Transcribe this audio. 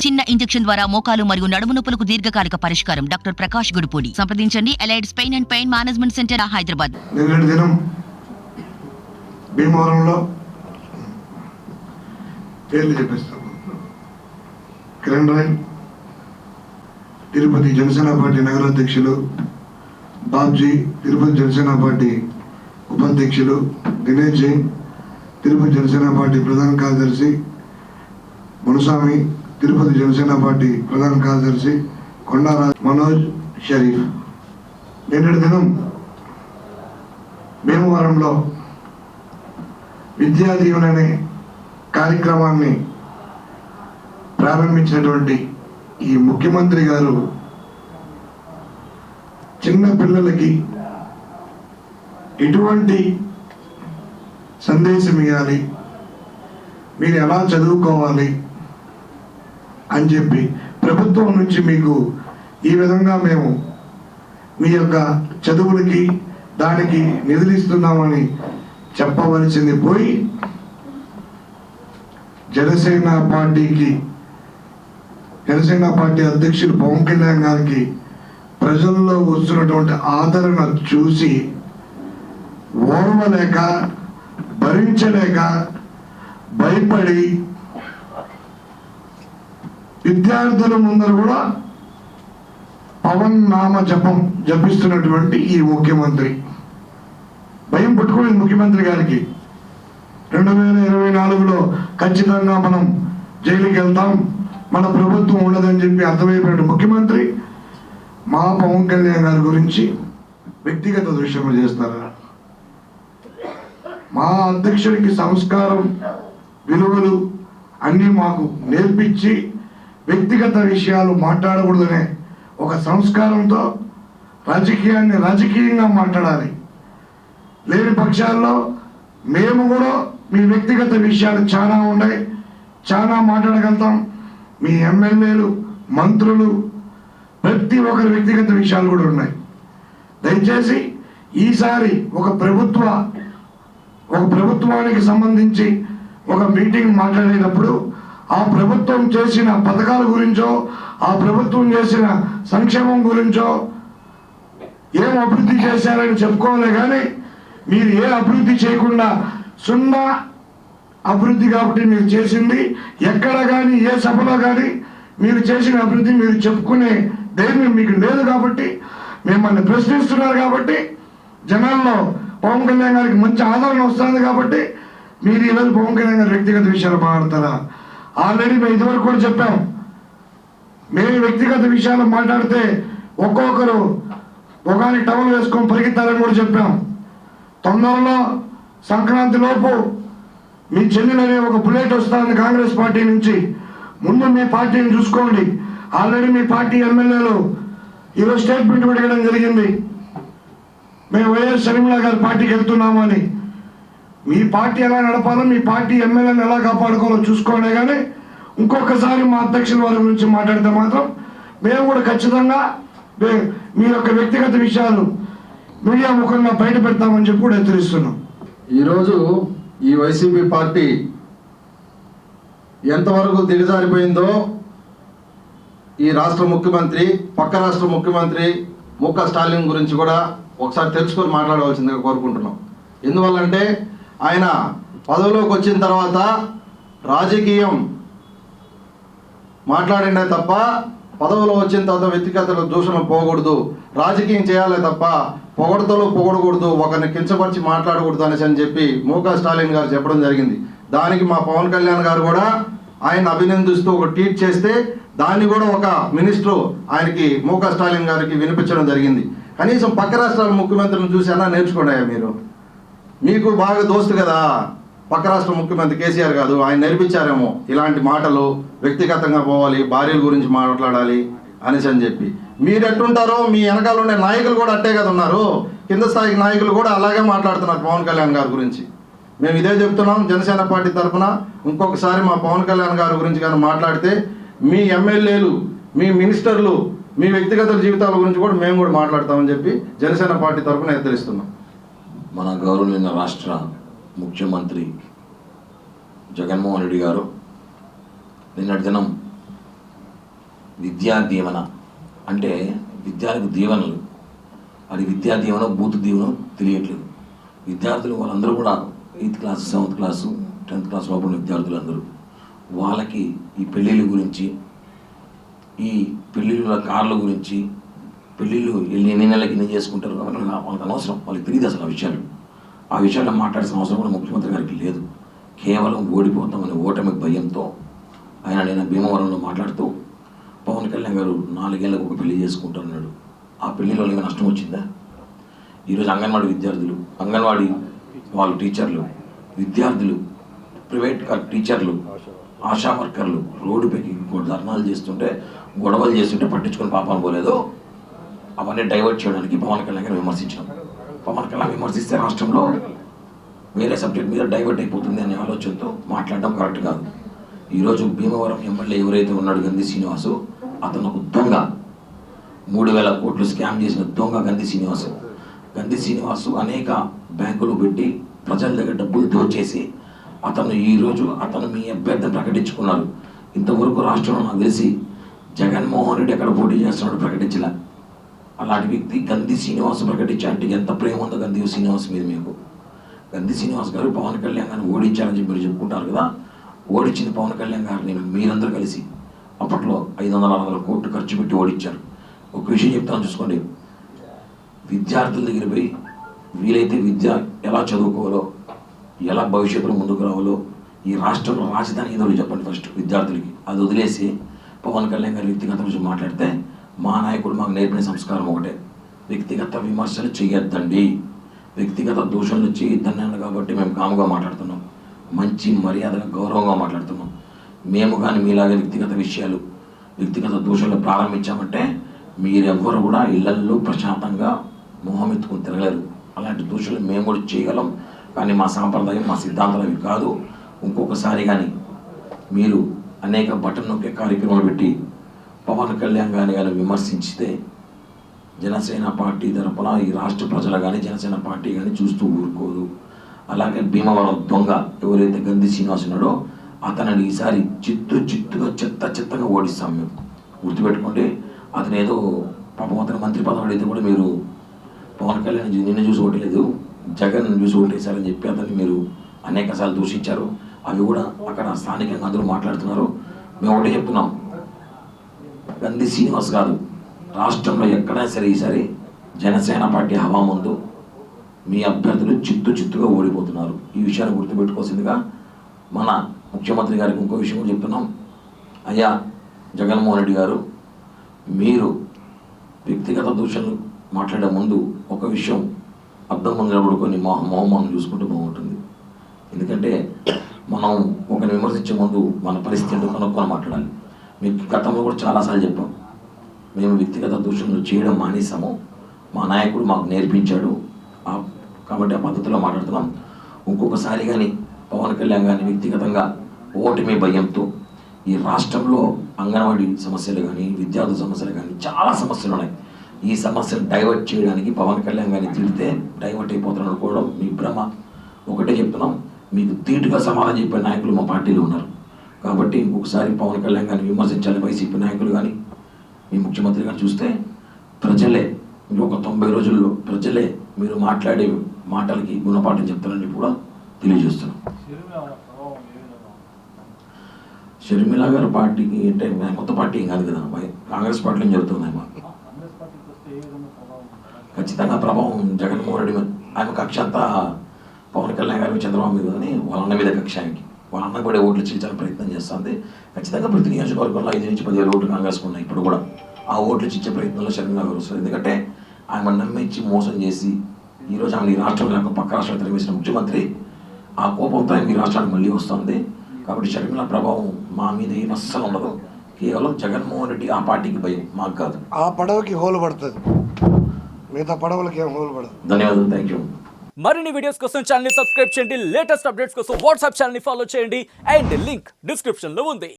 చిన్న ఇంజెక్షన్ ద్వారా మోకాలు మరియు నడుము నొప్పులకు దీర్ఘకాలిక పరిష్కారం. డాక్టర్ ప్రకాష్ గుడిపూడి. సంప్రదించండి. Allied's pain and pain management centre, Hyderabad. నిన్నటి దినం భీమవరంలో పేర్లు చెప్పేస్తాం. కిరణ్ రాయ్, తిరుపతి జనసేన పార్టీ నగరాధ్యక్షులు, బాబ్జీ, తిరుపతి జనసేన పార్టీ ఉపాధ్యక్షులు, దినేష్ జైన్, తిరుపతి జనసేన పార్టీ ప్రధాన కార్యదర్శి, మునుస్వామి, తిరుపతి జనసేన పార్టీ ప్రధాన కార్యదర్శి, కొండారా, మనోజ్, షరీఫ్. నిన్నటి దినం భీమవరంలో విద్యా దీవెన అనే కార్యక్రమాన్ని ప్రారంభించినటువంటి ఈ ముఖ్యమంత్రి గారు చిన్న పిల్లలకి ఎటువంటి సందేశం ఇవ్వాలి, మీరు ఎలా చదువుకోవాలి అని చెప్పి ప్రభుత్వం నుంచి మీకు ఈ విధంగా మేము మీ యొక్క చదువులకి దానికి నిధులు ఇస్తున్నామని చెప్పవలసింది పోయి జనసేన పార్టీ అధ్యక్షులు పవన్ కళ్యాణ్ గారికి ప్రజల్లో వస్తున్నటువంటి ఆదరణ చూసి ఓర్వలేక, భరించలేక, భయపడి విద్యార్థుల ముందర కూడా పవన్ నామ జపిస్తున్నటువంటి ఈ ముఖ్యమంత్రి భయం పట్టుకునేది ముఖ్యమంత్రి గారికి. 2024లో ఖచ్చితంగా మనం జైలుకి వెళ్తాం, మన ప్రభుత్వం ఉండదని చెప్పి అర్థమైపోయిన ముఖ్యమంత్రి మా పవన్ కళ్యాణ్ గారి గురించి వ్యక్తిగత దృశ్యములు చేస్తారా? మా అధ్యక్షుడికి సంస్కారం, విలువలు అన్నీ మాకు నేర్పించి వ్యక్తిగత విషయాలు మాట్లాడకూడదనే ఒక సంస్కారంతో రాజకీయాన్ని రాజకీయంగా మాట్లాడాలి. లేని పక్షాల్లో మేము కూడా మీ వ్యక్తిగత విషయాలు చాలా ఉన్నాయి, చాలా మాట్లాడగలుగుతాం. మీ ఎమ్మెల్యేలు, మంత్రులు, ప్రతి ఒక్కరి వ్యక్తిగత విషయాలు కూడా ఉన్నాయి. దయచేసి ఈసారి ఒక ప్రభుత్వానికి సంబంధించి ఒక మీటింగ్ మాట్లాడేటప్పుడు ఆ ప్రభుత్వం చేసిన పథకాల గురించో, ఆ ప్రభుత్వం చేసిన సంక్షేమం గురించో, ఏం అభివృద్ధి చేశారని చెప్పుకోవాలి. కానీ మీరు ఏ అభివృద్ధి చేయకుండా సున్నా అభివృద్ధి కాబట్టి మీరు చేసింది ఎక్కడ కానీ ఏ సభలో కానీ మీరు చేసిన అభివృద్ధి మీరు చెప్పుకునే ధైర్యం మీకు లేదు. కాబట్టి మిమ్మల్ని ప్రశ్నిస్తున్నారు. కాబట్టి జనాల్లో పవన్ కళ్యాణ్ గారికి మంచి ఆదరణ వస్తుంది. కాబట్టి మీరు ఈరోజు పవన్ కళ్యాణ్ గారి వ్యక్తిగత విషయాలు మాట్లాడతారా? ఆల్రెడీ మేము ఇదివరకు కూడా చెప్పాం, మేము వ్యక్తిగత విషయాలు మాట్లాడితే ఒక్కొక్కరు ఒకని టవల్ వేసుకొని పరిగెత్తాలని కూడా చెప్పాం. తొందరలో సంక్రాంతి లోపు మీ చెల్లెలనే ఒక బుల్లెట్ వస్తుంది కాంగ్రెస్ పార్టీ నుంచి. ముందు మీ పార్టీని చూసుకోండి. ఆల్రెడీ మీ పార్టీ ఎమ్మెల్యేలు ఈరోజు స్టేట్మెంట్ పెట్టడం జరిగింది, మేము వైఎస్ షర్మిల గారి పార్టీకి వెళ్తున్నాము అని. మీ పార్టీ ఎలా నడపాలో, మీ పార్టీ ఎమ్మెల్యేలను ఎలా కాపాడుకోవాలో చూసుకోండి. కానీ ఇంకొకసారి మా అధ్యక్షుల వారి గురించి మాట్లాడితే మాత్రం మేము కూడా ఖచ్చితంగా మీ యొక్క వ్యక్తిగత విషయాలు మీడియా ముఖంగా బయట పెడతామని చెప్పి కూడా హెచ్చరిస్తున్నాం. ఈరోజు ఈ వైసీపీ పార్టీ ఎంతవరకు దిగజారిపోయిందో ఈ రాష్ట్ర ముఖ్యమంత్రి, పక్క రాష్ట్ర ముఖ్యమంత్రి ముక్క స్టాలిన్ గురించి కూడా ఒకసారి తెలుసుకొని మాట్లాడవలసిందిగా కోరుకుంటున్నాం. ఎందువల్లంటే ఆయన పదవిలోకి వచ్చిన తర్వాత రాజకీయం మాట్లాడిండే తప్ప పదవిలో వచ్చిన తర్వాత వ్యక్తిగత దూషణలు పోకూడదు, రాజకీయం చేయాలి తప్ప పొగడకూడదు, ఒకరిని కించపరిచి మాట్లాడకూడదు అనేసి అని చెప్పి ముక్క స్టాలిన్ గారు చెప్పడం జరిగింది. దానికి మా పవన్ కళ్యాణ్ గారు కూడా ఆయన అభినందిస్తూ ఒక ట్వీట్ చేస్తే దాన్ని కూడా ఒక మినిస్టర్ ఆయనకి ముక్క స్టాలిన్ గారికి వినిపించడం జరిగింది. కనీసం పక్క రాష్ట్రాల ముఖ్యమంత్రిని చూసి అన్నా నేర్చుకోండి. మీరు మీకు బాగా దోస్తు కదా పక్క రాష్ట్ర ముఖ్యమంత్రి కేసీఆర్ కాదు, ఆయన నేర్పించారేమో ఇలాంటి మాటలు, వ్యక్తిగతంగా పోవాలి, భార్యల గురించి మాట్లాడాలి అనేసి అని చెప్పి. మీరు ఎట్టుంటారో మీ వెనకాల ఉండే నాయకులు కూడా అట్టే కదా ఉన్నారు. కింద స్థాయి నాయకులు కూడా అలాగే మాట్లాడుతున్నారు పవన్ కళ్యాణ్ గారి గురించి. మేము ఇదే చెప్తున్నాం జనసేన పార్టీ తరఫున. ఇంకొకసారి మా పవన్ కళ్యాణ్ గారి గురించి కానీ మాట్లాడితే మీ ఎమ్మెల్యేలు, మీ మినిస్టర్లు, మీ వ్యక్తిగత జీవితాల గురించి కూడా మేము కూడా మాట్లాడతామని చెప్పి జనసేన పార్టీ తరఫున హెచ్చరిస్తున్నాం. మన గౌరవనీయ రాష్ట్ర ముఖ్యమంత్రి జగన్మోహన్ రెడ్డి గారు నిన్నటి దినం విద్యా దీవెన అంటే విద్యార్థి దీవెనలు, అది విద్యా దీవెన బూత్ దీవెన తెలియట్లేదు. విద్యార్థులు వాళ్ళందరూ కూడా 8th class 7th class 10th class లోపల విద్యార్థులందరూ వాళ్ళకి ఈ పెళ్ళిళ్ళ గురించి, ఈ పెళ్ళిళ్ళ కార్ల గురించి, పెళ్ళిళ్ళు ఎన్ని నెలలకి ఎన్ని చేసుకుంటారు వాళ్ళకి అనవసరం, వాళ్ళకి తెలియదు అసలు ఆ విషయాల్లో మాట్లాడాల్సిన అవసరం కూడా ముఖ్యమంత్రి గారికి లేదు. కేవలం ఓడిపోతామనే ఓటమికి భయంతో ఆయన నేను భీమవరంలో మాట్లాడుతూ పవన్ కళ్యాణ్ గారు 4 ఏళ్ళకు ఒక పెళ్లి చేసుకుంటున్నాడు. ఆ పెళ్లిలో ఏమైనా నష్టం వచ్చిందా? ఈరోజు అంగన్వాడీ విద్యార్థులు, అంగన్వాడీ వాళ్ళు టీచర్లు, విద్యార్థులు, ప్రైవేట్ టీచర్లు, ఆశా వర్కర్లు రోడ్డుపైకి ధర్నాలు చేస్తుంటే, గొడవలు చేస్తుంటే పట్టించుకొని పాపాలు పోలేదు. అవన్నీ డైవర్ట్ చేయడానికి పవన్ కళ్యాణ్ గారు విమర్శించాం. పవన్ కళ్యాణ్ విమర్శిస్తే రాష్ట్రంలో వేరే సబ్జెక్ట్ మీద డైవర్ట్ అయిపోతుంది అనే ఆలోచనతో మాట్లాడడం కరెక్ట్ కాదు. ఈరోజు భీమవరం ఎమ్మెల్యే ఎవరైతే ఉన్నాడు గంధి శ్రీనివాసు, అతను ఒక దొంగ, 3,000 కోట్లు స్కామ్ చేసిన దొంగ గంధి శ్రీనివాసు అనేక బ్యాంకులు పెట్టి ప్రజల దగ్గర డబ్బులు దోచేసి అతను మీ అభ్యర్థిని ప్రకటించుకున్నారు. ఇంతవరకు రాష్ట్రంలో నాకు తెలిసి జగన్మోహన్ రెడ్డి ఎక్కడ పోటీ చేస్తున్నాడు ప్రకటించలే. అలాంటి వ్యక్తి గంధి శ్రీనివాస్ ప్రకటించా అంటే ఎంత ప్రేమ ఉందో గంధి శ్రీనివాస్ మీద మీకు. గంధి శ్రీనివాస్ గారు పవన్ కళ్యాణ్ గారిని ఓడించారని చెప్పి మీరు చెప్పుకుంటారు కదా, ఓడించింది పవన్ కళ్యాణ్ గారిని మీరందరూ కలిసి అప్పట్లో 500-600 కోట్లు ఖర్చు పెట్టి ఓడించారు. ఒక విషయం చెప్తాను చూసుకోండి, విద్యార్థుల దగ్గర పోయి వీలైతే విద్య ఎలా చదువుకోవాలో, ఎలా భవిష్యత్తులో ముందుకు రావాలో, ఈ రాష్ట్రంలో రాజధాని ఏదో చెప్పండి ఫస్ట్ విద్యార్థులకి. అది వదిలేసి పవన్ కళ్యాణ్ గారి వ్యక్తిగత విషయం మాట్లాడితే, మా నాయకుడు మాకు నేర్పిన సంస్కారం ఒకటే, వ్యక్తిగత విమర్శలు చేయొద్దండి, వ్యక్తిగత దూషణలు చేయొద్దని అన్న కాబట్టి మేము కాముగా మాట్లాడుతున్నాం, మంచి మర్యాదగా గౌరవంగా మాట్లాడుతున్నాం. మేము కానీ మీలాగే వ్యక్తిగత విషయాలు, వ్యక్తిగత దూషణలు ప్రారంభించామంటే మీరెవ్వరు కూడా ఇళ్లల్లో ప్రశాంతంగా మొహం ఎత్తుకుని తిరగలేరు. అలాంటి దూషణలు మేము కూడా చేయగలం, కానీ మా సాంప్రదాయం మా సిద్ధాంతాలు అవి కాదు. ఇంకొకసారి కానీ మీరు అనేక బటన్ నొక్కే కార్యక్రమాలు పెట్టి పవన్ కళ్యాణ్ గారిని కానీ విమర్శించితే జనసేన పార్టీ తరపున ఈ రాష్ట్ర ప్రజలు కానీ జనసేన పార్టీ కానీ చూస్తూ ఊరుకోదు. అలాగే భీమవరం దొంగ ఎవరైతే గంధి శ్రీనివాస్ ఉన్నాడో అతనిని ఈసారి చిత్తుగా చెత్తగా ఓడిస్తాం మేము, గుర్తుపెట్టుకోండి. అతను ఏదో పాపం అతను మంత్రి పదవి అయితే కూడా మీరు పవన్ కళ్యాణ్ నిన్ను చూసి ఓటలేదు, జగన్ చూసి ఓటేశారని చెప్పి అతన్ని మీరు అనేక సార్లు దూషించారు. అవి కూడా అక్కడ స్థానికంగా అందరూ మాట్లాడుతున్నారు. మేము ఒకటే చెప్తున్నాం, గంధి శ్రీనివాస్ కాదు, రాష్ట్రంలో ఎక్కడైనా సరే ఈసారి జనసేన పార్టీ హవా ముందు మీ అభ్యర్థులు చిత్తుగా ఓడిపోతున్నారు. ఈ విషయాన్ని గుర్తుపెట్టుకోవాల్సిందిగా మన ముఖ్యమంత్రి గారికి ఇంకో విషయం కూడా చెప్తున్నాం. అయ్యా జగన్మోహన్ రెడ్డి గారు, మీరు వ్యక్తిగత దూషణలు మాట్లాడే ముందు ఒక విషయం అర్థం ముందు నిలబడుకొని మొహం చూసుకుంటూ బాగుంటుంది. ఎందుకంటే మనం ఒకరిని విమర్శించే ముందు మన పరిస్థితి ఏంటో కనుక్కొని మాట్లాడాలి. మీకు గతంలో కూడా చాలాసార్లు చెప్పాం, మేము వ్యక్తిగత దూషణలు చేయడం మానేసాము, మా నాయకుడు మాకు నేర్పించాడు కాబట్టి ఆ పద్ధతిలో మాట్లాడుతున్నాం. ఇంకొకసారి కానీ పవన్ కళ్యాణ్ గారిని వ్యక్తిగతంగా ఓటమి భయంతో ఈ రాష్ట్రంలో అంగన్వాడీ సమస్యలు కానీ విద్యార్థుల సమస్యలు కానీ చాలా సమస్యలు ఉన్నాయి. ఈ సమస్యను డైవర్ట్ చేయడానికి పవన్ కళ్యాణ్ గారిని తిడితే డైవర్ట్ అయిపోతారని అనుకోవడం మీ భ్రమ. ఒకటే చెప్తున్నాం, మీకు తీటుగా సమాధానం చెప్పే నాయకులు మా పార్టీలో ఉన్నారు. కాబట్టి ఇంకొకసారి పవన్ కళ్యాణ్ గారిని విమర్శించాలి వైసీపీ నాయకులు కానీ మీ ముఖ్యమంత్రి గారు చూస్తే ప్రజలే ఇంకొక 90 రోజుల్లో ప్రజలే మీరు మాట్లాడే మాటలకి గుణపాఠం చెప్తారని కూడా తెలియజేస్తున్నాం. షర్మిల గారి పార్టీకి అంటే కొత్త పార్టీ కాదు కదా, కాంగ్రెస్ పార్టీలో జరుగుతుంది. ఖచ్చితంగా ప్రభావం జగన్మోహన్ రెడ్డి మీద, ఆమె కక్ష అంతా పవన్ కళ్యాణ్ గారి చంద్రబాబు మీద అని వాళ్ళ అన్న మీద కక్ష, ఆయనకి వాళ్ళ అన్న కూడా ఓట్లు చీల్చాలని ప్రయత్నం చేస్తుంది. ఖచ్చితంగా ప్రతి నియోజకవర్గంలో 5 నుంచి 10 ఓట్లు కాంగ్రెస్ ఉన్నాయి. ఇప్పుడు కూడా ఆ ఓట్లు చీల్చే ప్రయత్నంలో షర్మిల గారు వస్తారు. ఎందుకంటే ఆమె నమ్మించి మోసం చేసి ఈరోజు ఆమె ఈ రాష్ట్రంలో పక్క రాష్ట్రాలు తరివేసిన ముఖ్యమంత్రి, ఆ కోపంతో ఆమె ఈ రాష్ట్రానికి మళ్ళీ వస్తుంది. కాబట్టి షర్మిల ప్రభావం మా మీద ఏం అస్సలు ఉండదు. కేవలం జగన్మోహన్ రెడ్డి ఆ పార్టీకి భయం, మాకు కాదు. ఆ పడవకి హోలు పడుతుంది, మిగతా పడవలకి ఏం హోలు పడదు. ధన్యవాదాలు, థ్యాంక్ యూ. మరిన్ని వీడియోస్ కోసం ఛానల్ ని సబ్స్క్రైబ్ చేయండి, లేటెస్ట్ అప్డేట్స్ కోసం వాట్సాప్ ఛానల్ ని ఫాలో చేయండి అండ్ లింక్ డిస్క్రిప్షన్ లో ఉంది.